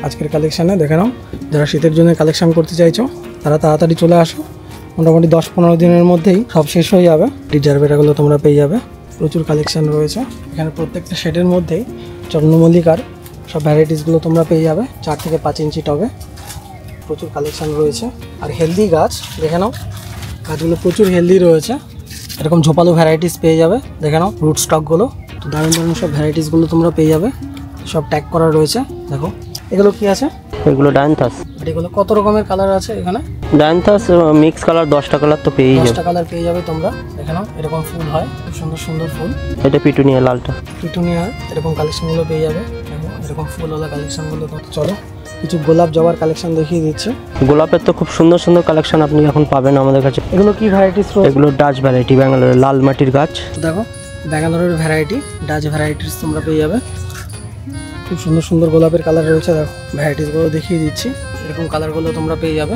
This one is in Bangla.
আজকের কালেকশানে দেখে নাও, যারা শীতের জন্য কালেকশন করতে চাইছো তারা তাড়াতাড়ি চলে আসো। মোটামুটি 10-15 দিনের মধ্যেই সব শেষ হয়ে যাবে। ডিজার বেটাগুলো তোমরা পেয়ে যাবে, প্রচুর কালেকশান রয়েছে এখানে। প্রত্যেকটা শেডের মধ্যেই চন্দ্রমল্লিকার সব ভ্যারাইটিসগুলো তোমরা পেয়ে যাবে। 4 থেকে 5 ইঞ্চি টবে প্রচুর কালেকশান রয়েছে। আর হেলদি গাছ দেখে নাও, গাছগুলো প্রচুর হেলদি রয়েছে। এরকম ঝোপালো ভ্যারাইটিস পেয়ে যাবে, দেখে নাও রুট স্টকগুলো। তো দারুণ দারুণ সব ভ্যারাইটিসগুলো তোমরা পেয়ে যাবে, সব ট্যাগ করা রয়েছে। দেখো এগুলো কি আছে, এগুলো ডায়ান্থাস। আর এগুলো কত রকমের কালার আছে এখানে? ডায়ান্থাস মিক্স কালার 10টা কালার তো পেয়েই যাবে। 10টা কালার পেয়ে যাবে তোমরা। দেখে নাও এরকম ফুল হয়, খুব সুন্দর সুন্দর ফুল। এটা পিটুনিয়া লালটা, পিটুনিয়া এরকম কালেকশনগুলো পেয়ে যাবে। দেখো এরকম ফুলওয়ালা কালেকশনগুলো। চলো কিছু গোলাপ জবার কালেকশন দেখিয়ে দিচ্ছে। গোলাপের তো খুব সুন্দর সুন্দর কালেকশন আপনি এখন পাবেন আমাদের কাছে। এগুলো কি ভ্যারাইটিস? এগুলো ডাচ ভ্যারাইটি, ব্যাঙ্গালোরের লাল মাটির গাছ। দেখো ব্যাঙ্গালোরের ভ্যারাইটি, ডাচ ভ্যারাইটিস তোমরা পেয়ে যাবে। খুব সুন্দর সুন্দর গোলাপের কালার রয়েছে। দেখো ভ্যারাইটিসগুলো দেখিয়ে দিচ্ছি, এরকম কালারগুলো তোমরা পেয়ে যাবে।